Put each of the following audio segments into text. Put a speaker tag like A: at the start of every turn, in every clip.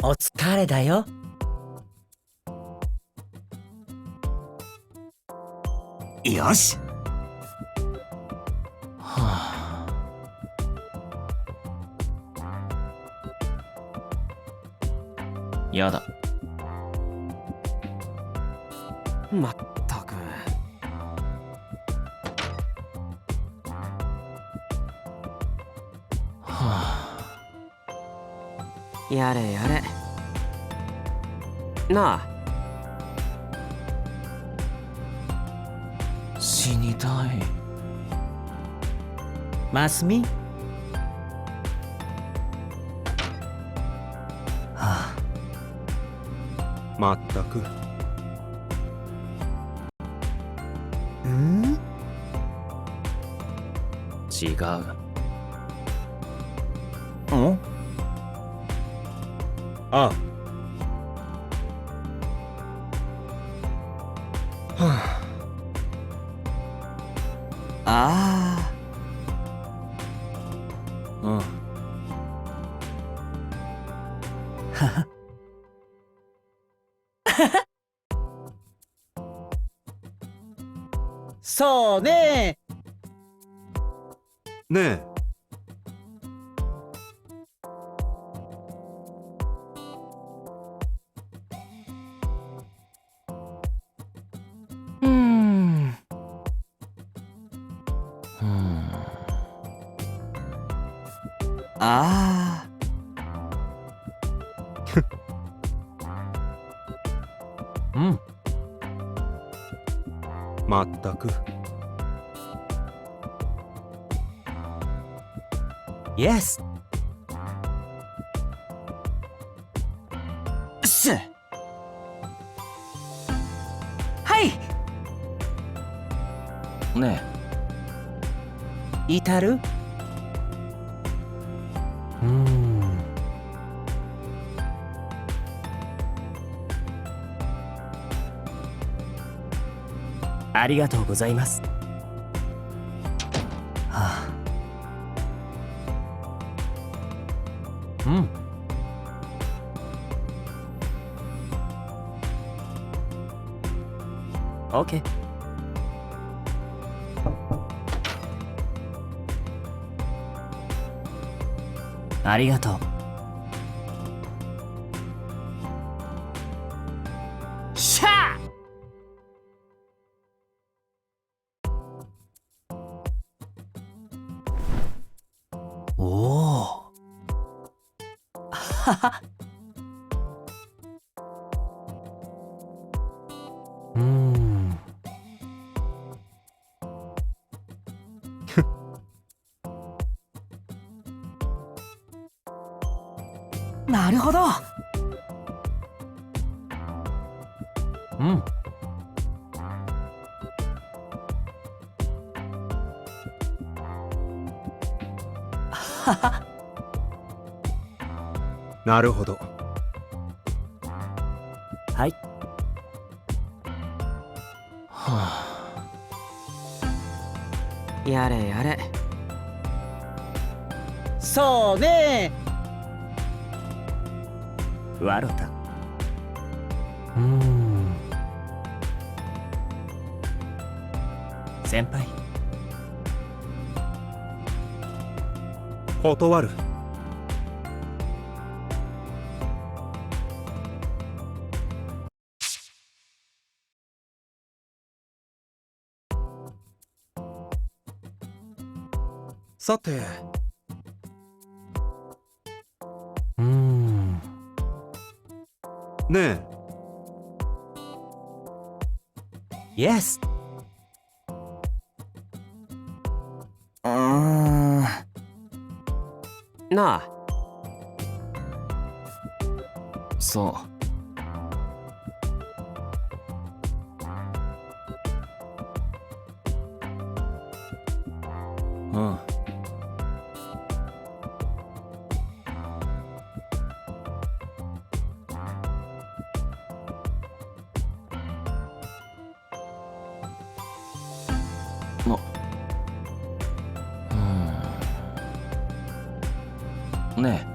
A: お疲れだよ。
B: よし。
A: はあ、やだ。
C: まったく。
A: はあ、
C: やれやれ。なあ。
A: 死にたい。マスミ。はあ、
B: まったく。
A: ん？違う。ん？
B: ああ。はあ。
A: ああ。うん。はは。そうね。
B: ねえ。
A: うーん。ああ。うん。
B: まったく。
A: イエス。し。はい。ねえ。至る？ありがとうございます。はあ。うん。オッケー。ありがとう。しゃあ。おお。はは。なるほど。うん。はは。
B: なるほど。
A: はい。は
C: あ。やれやれ。
A: そうね。わろた。先輩。
B: 断る。さて。ねえ。
A: イエス。
C: なあ。
A: そう。うん。ねえ。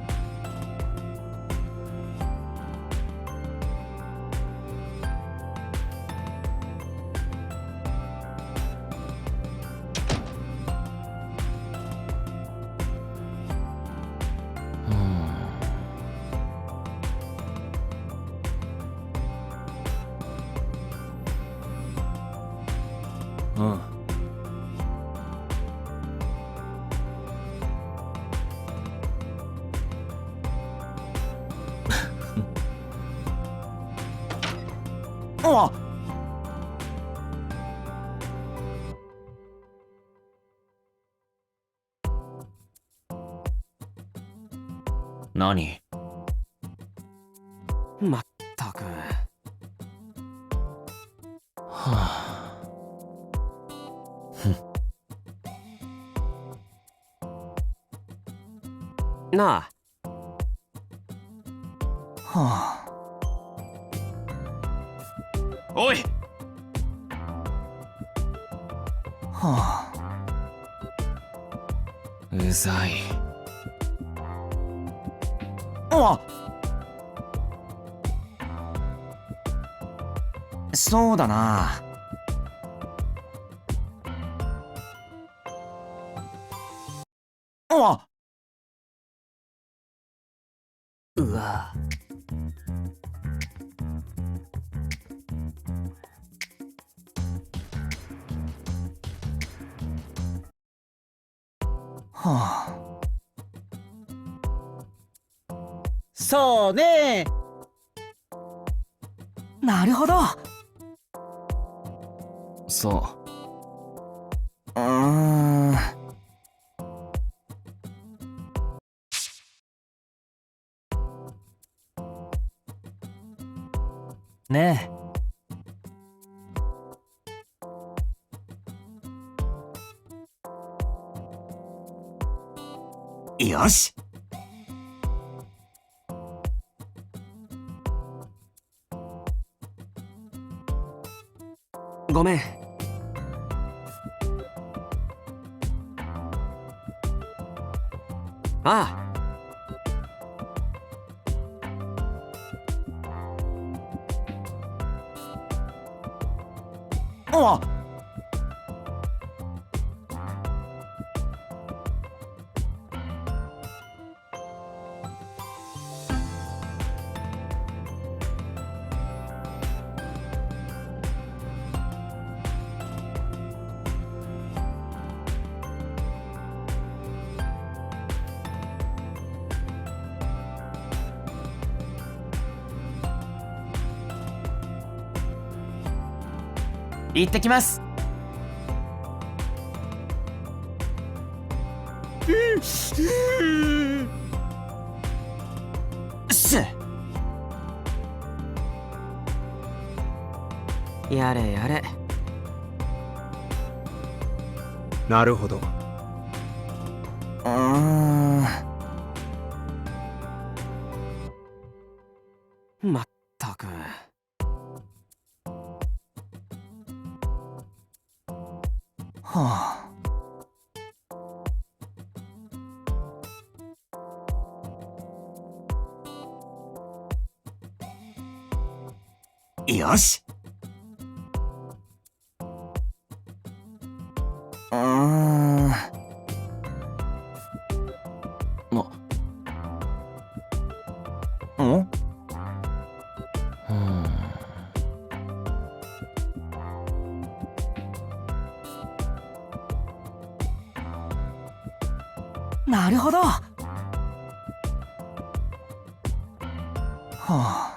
B: うん
A: あ何
C: まったく。
A: はあ
C: なあ、
A: はあ
C: おい。
A: はあうざいあそうだなあうわはあそうねなるほどそうねえよし
C: ごめん。あ
A: あ行ってきますし
C: あ、やれやれ。
B: なるほど
C: まったく。
A: はあよしんなるほどはあ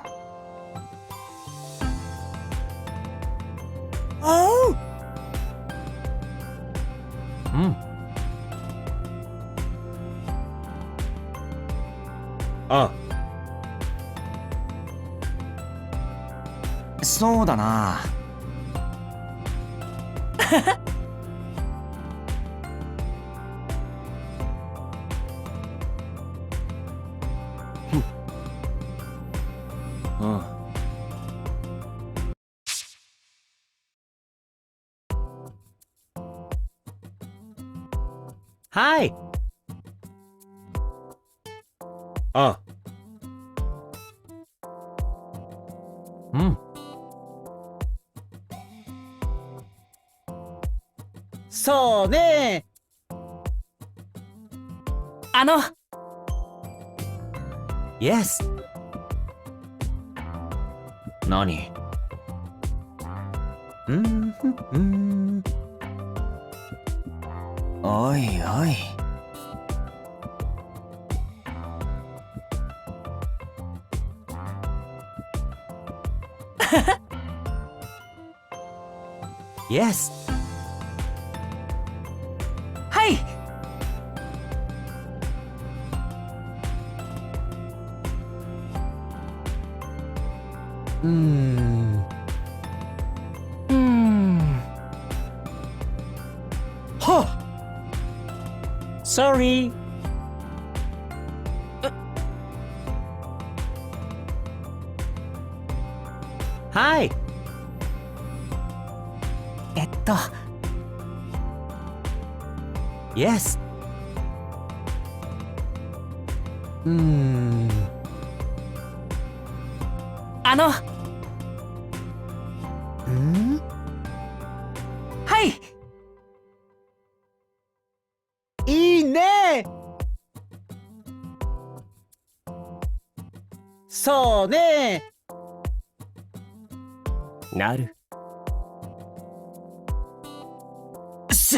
A: おう
B: あ
A: そうだな
B: うん
A: はい
B: あ
A: そうねイエス何おいおい。Yes。はい。うーん。はっ。Sorry。はい。Yes。はい。いいね。そうね。
C: なる。
A: す。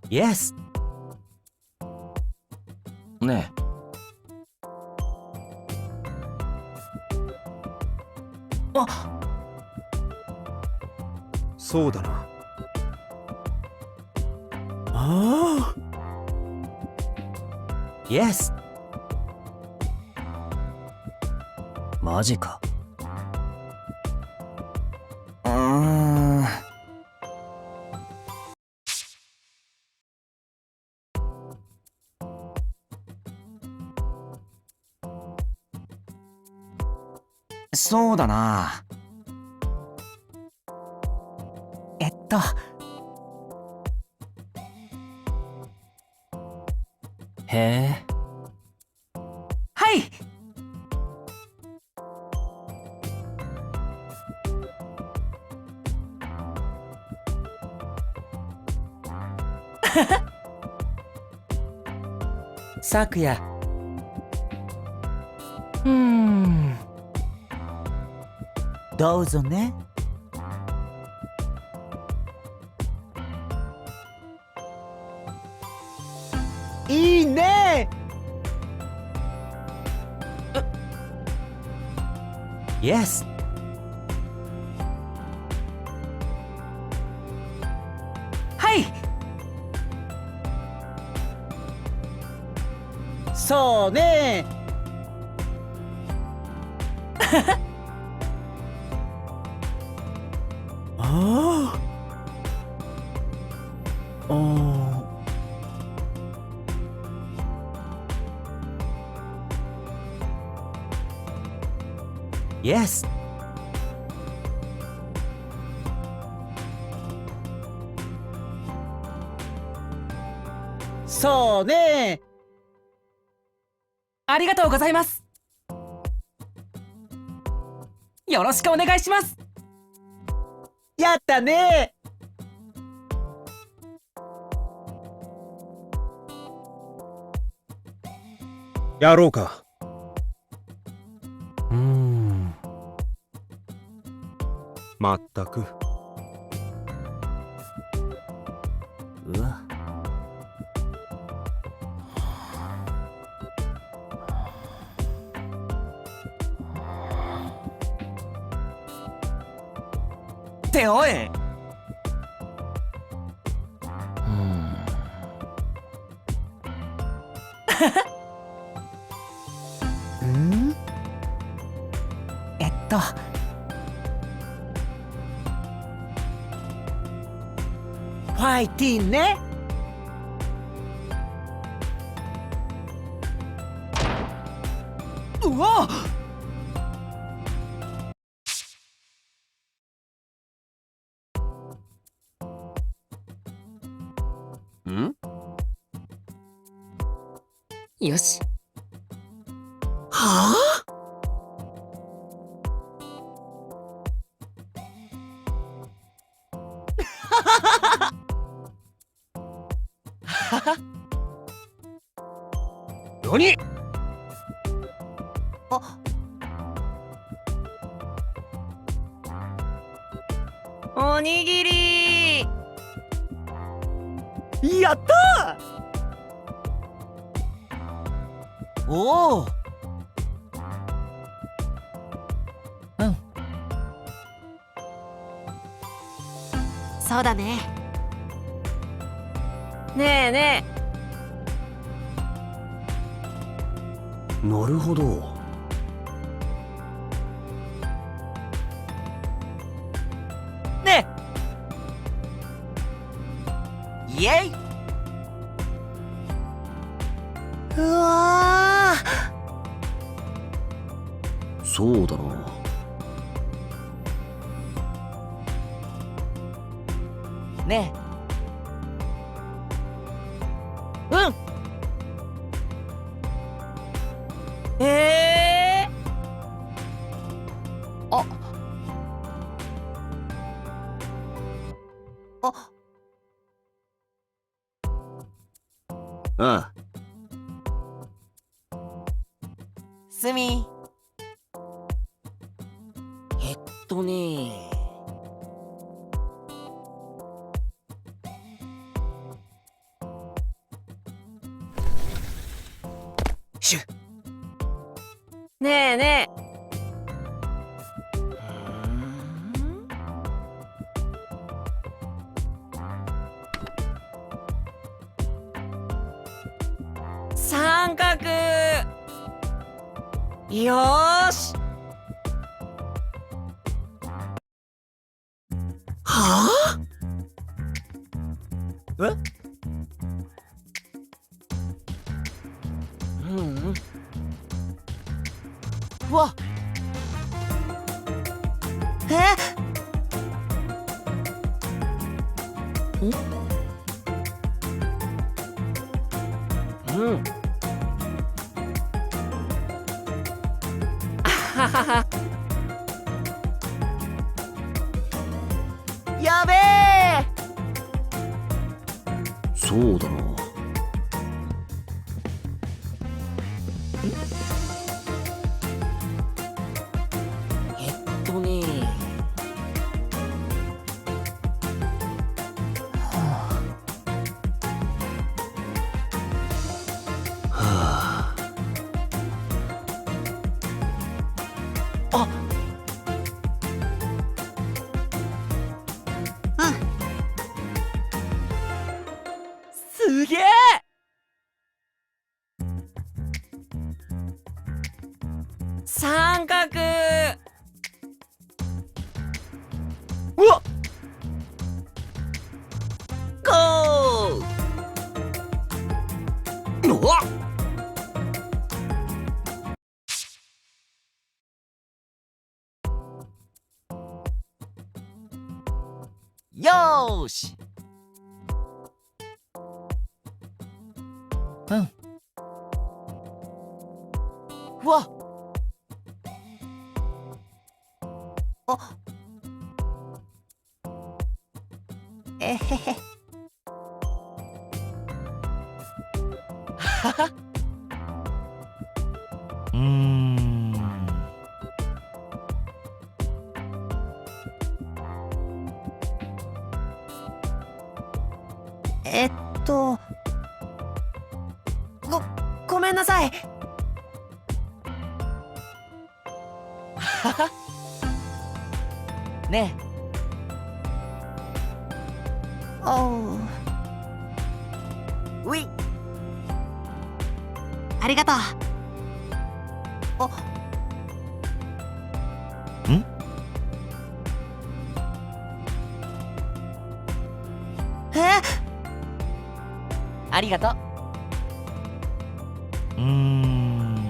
A: Yes。ねえ。あ。
B: そうだな。
A: ああ。Yes。マジか。そうだな。へえ。はい。さくや。どうぞね。いいね。Yes。はい。そうね。ああ。Yes。そうね。ありがとうございます。よろしくお願いします。やったね。
B: やろうか。まったく。
A: うわ。っておい。ファイティーンね。うわ。
C: よし。
A: はあ。
B: 何？
A: あ。
C: おにぎり。
A: やったー。おお。うん。
D: そうだね。ねえね
B: なるほど。
A: ねえ。イエイ。
D: うわ
B: そうだな。
A: ねえ。うん。あ。あ。
B: ああ。
A: すみ。ね。シュ。
D: ねえねえ。三角。よーし。
A: はあ？え？うんうん。うわ。ん？うん。あははは。やべえ。
B: そうだな。
A: ね。
B: はあ。
A: あ。すげえ。三角。うわっ。ゴー。うわっ。よーし。うん。うわっ。あ。えへへ。はは。
D: えっとごめんなさい。
A: はは。ねえ。
D: おう。
A: うい。
D: ありがとう。
A: ん？ありがとう。うん。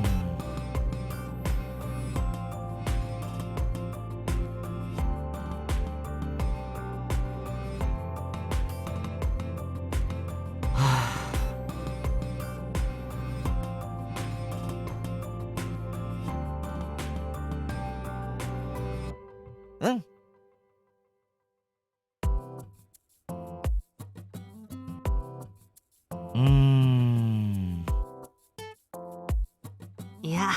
D: いや。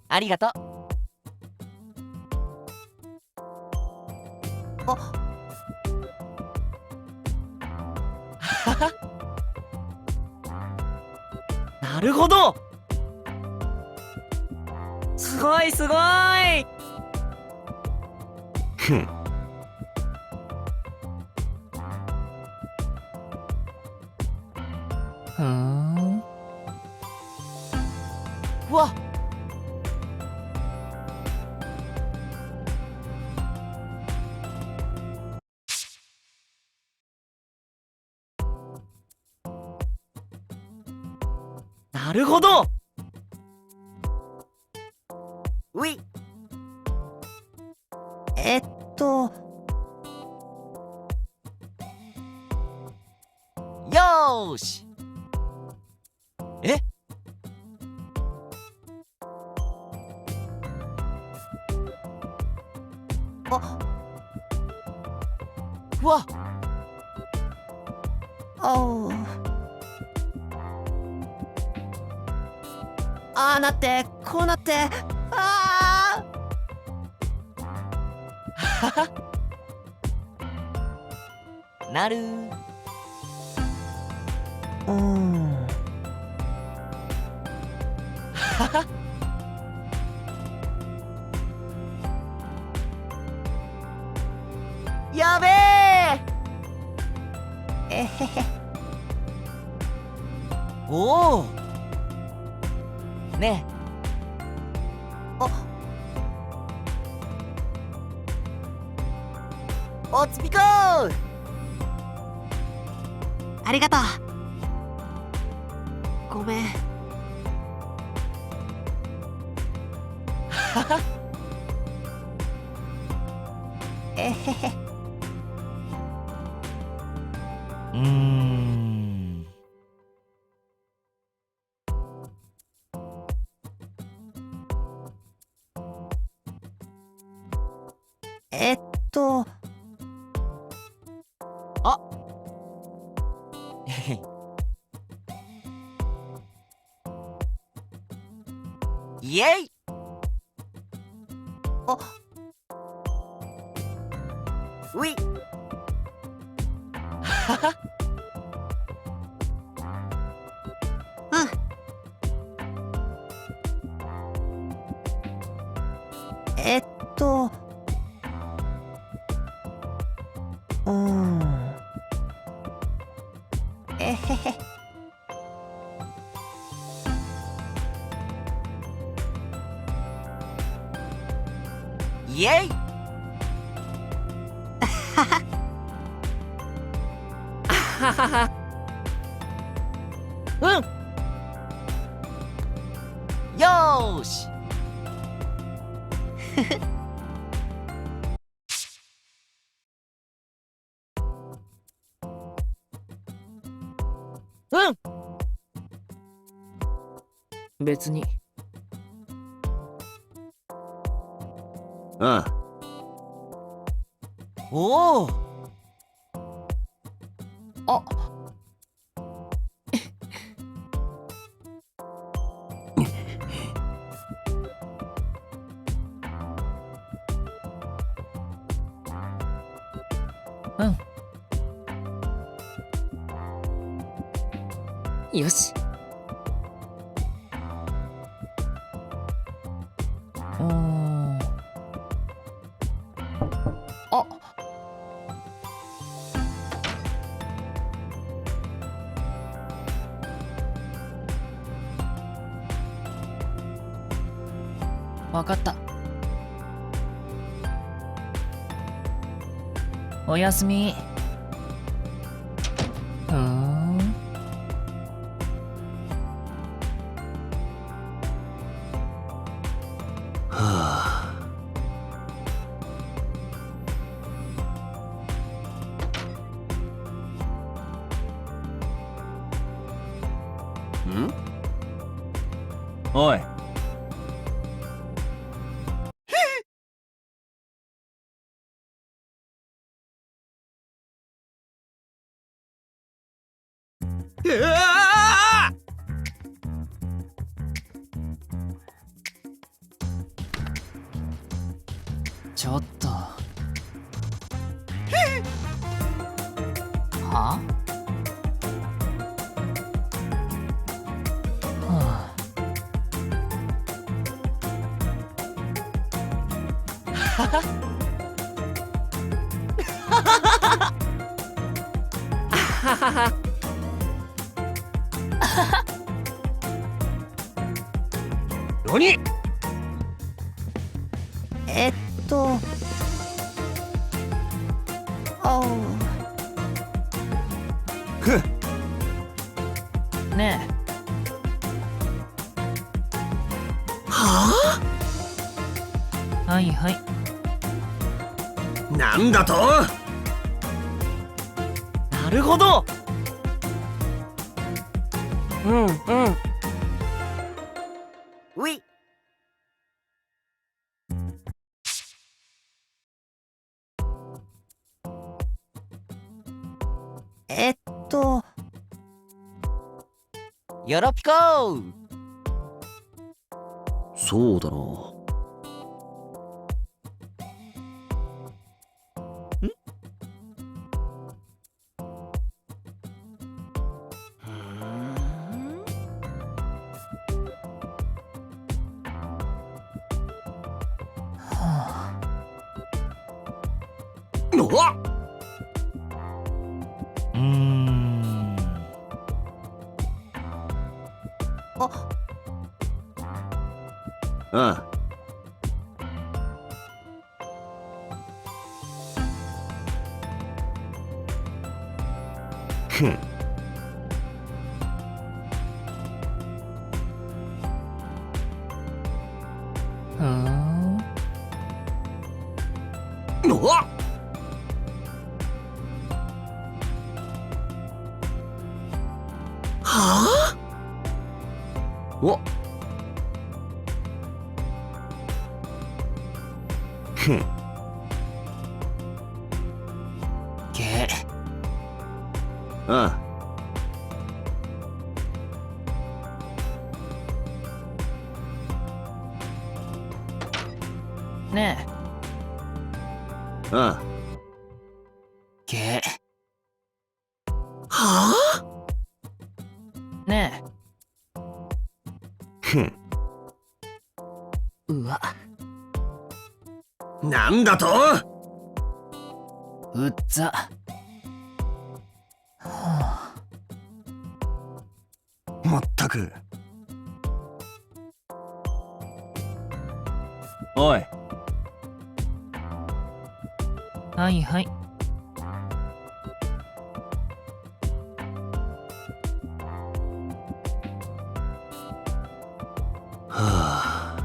A: ありがとう。
D: なるほど。すごいすごい。
B: ふん。
A: ふーん。
D: うわ。なるほど。うい。えっとよーし。え？あ、うわ。ああなってこうなってああなるやべえ。えへへ。おお。ねえ。おつぴこー。ありがとう。ごめん。はは。えへへ。えっとあイエイ。あういはは。えっとえへへ。イエイ。うんよーし。うん
A: 別に。
B: ああ。
D: おお。
A: あよし。あわかった。おやすみ。
B: はあ。ん？
A: おい。
D: うわー。
A: ちょっと
B: 何？
D: えっとおう
B: ふん。
A: ね
B: は
A: え。はいはい。
B: あ？なんだと？
A: なるほど。
C: うんうん。
D: ういえっと
A: よろぴこー。
B: そうだな。おっ！
D: あ
B: あふん。
A: ふん。
B: おっ！はあ？おっ。ふん。
A: け。
B: ああ。
A: ねえ。
B: ああ。
A: け。
B: はあ？
A: ね
B: ふん。
A: え。うわ。
B: なんだと？
A: うっざ。はあ。
B: まったく。おい。
A: はいはい。
B: はあ。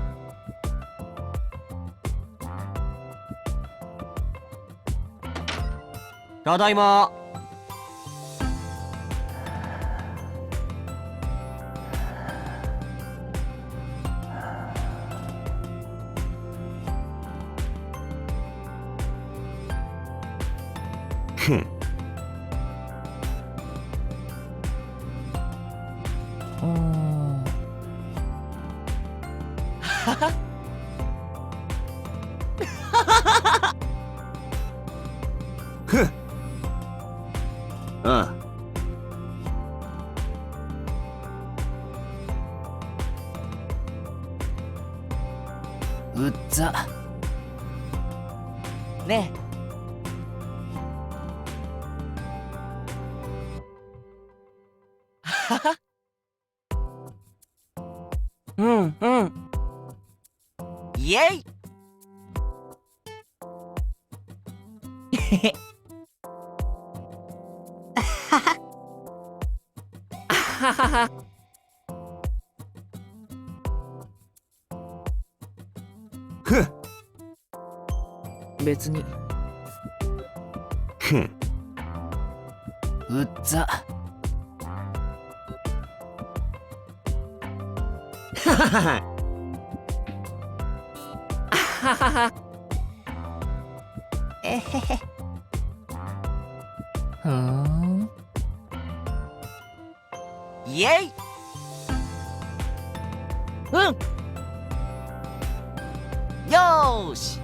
C: ただいま。
B: ふん。
A: おー。
B: ふん。ああ。
A: うっざ。ねえ。
C: うんうん。
A: イエイ。へへ。
C: ははは。
B: ふん。
A: 別に。
B: ふん。
A: うっざ。
B: ははは。
C: ははは。
D: えへへ
A: ふーん。イエイ。うん。よーし。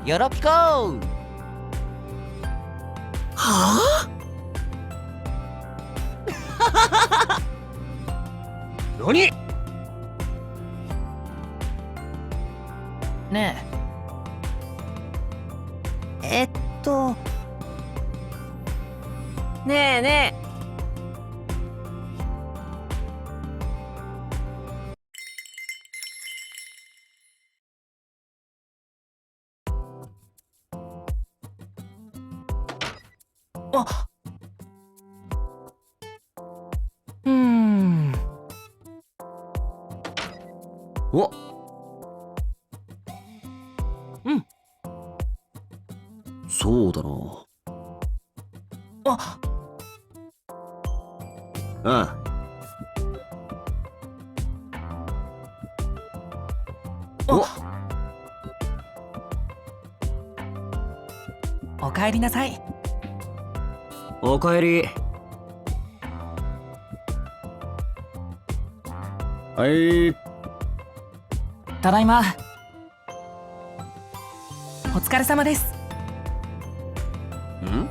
A: よろぴこー。
B: はあ？何？
A: ね
D: えっと
C: ねえね
A: あうーん
B: お
A: うん
B: そうだな。
A: あ
B: あ
A: おかえりなさい。
B: おかえり。はい。
A: ただいま。お疲れ様です。
B: ん？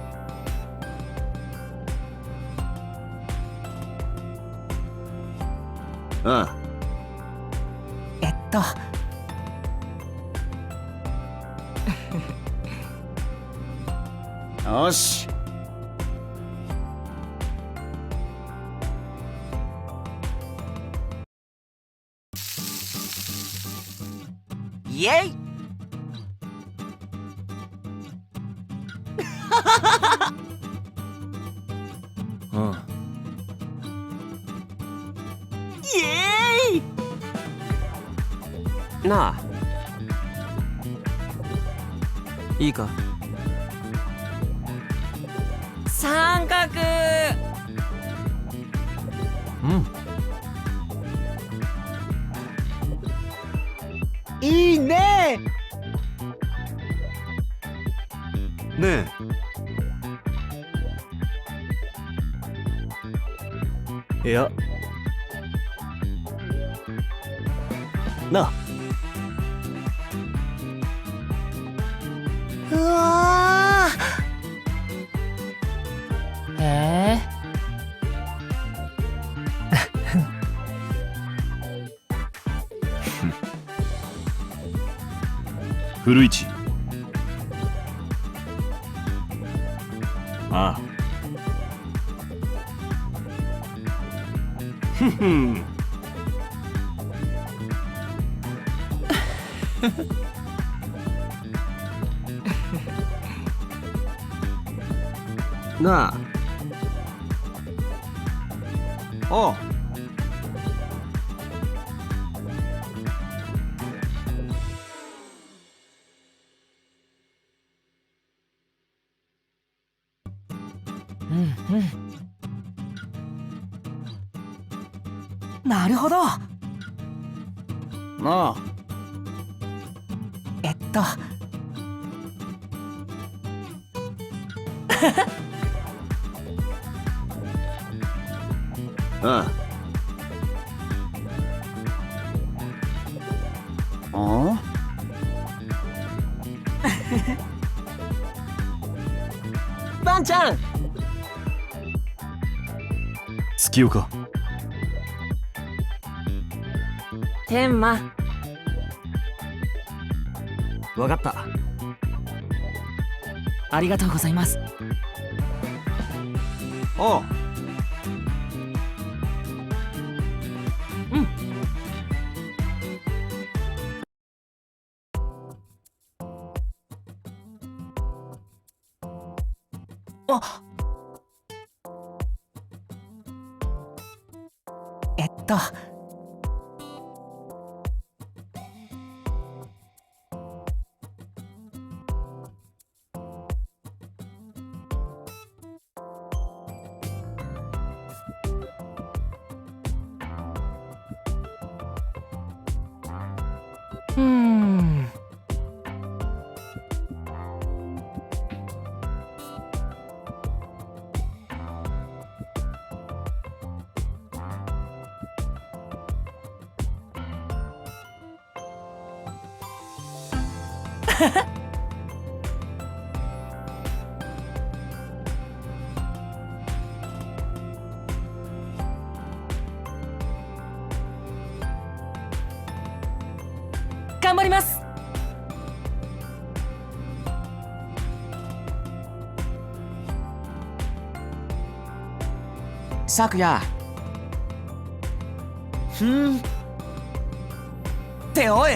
B: ああ。よし。
A: イエイ
B: うん。
A: イエーイ
C: え。なあ。いいか。三角。
A: いいね
B: ねえ。いや。なあ。
D: うわ
A: へえ
B: 古市。ああ。ふふん。なあ。おう。
A: うんうんなるほど。
B: なあ。
A: えっと
B: ああ。ああ。
A: バンちゃん
B: 月岡。
C: 天馬。
B: わかった。
A: ありがとうございます。
B: おう。
A: あえっとうーん頑張ります。昨夜っておい。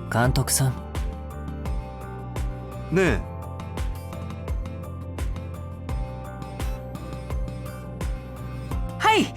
E: 監督さん。
B: ねえ、
A: はい。